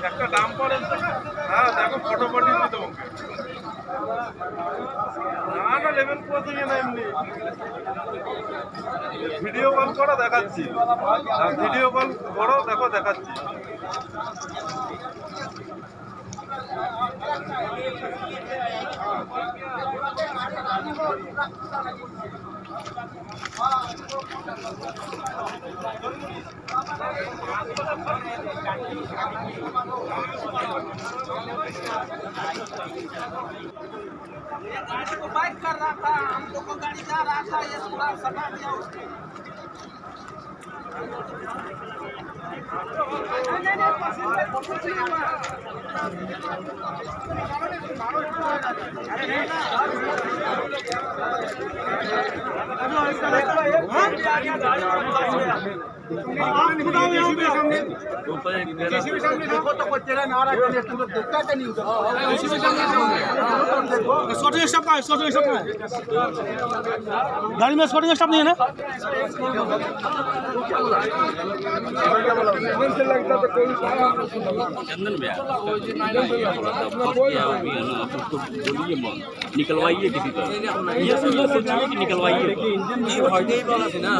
একটা ডাম্পার এসে হ্যাঁ দেখো ফটো পাঠিয়েছি তোমাকে না না লেভেল ক্রসিং এ না এমনি ভিডিও কল করো দেখাচ্ছি ভিডিও কল করো দেখো দেখাচ্ছি गाड़ी को बाइक कर रहा था, हम लोग को गाड़ी जा रहा था, ये थोड़ा सटा दिया उसको। गाड़ी में शॉर्टिंग स्टॉप नहीं है ना चंदन भैया निकलवाइए किसी तरह ये सोचिए कि निकलवाइए ना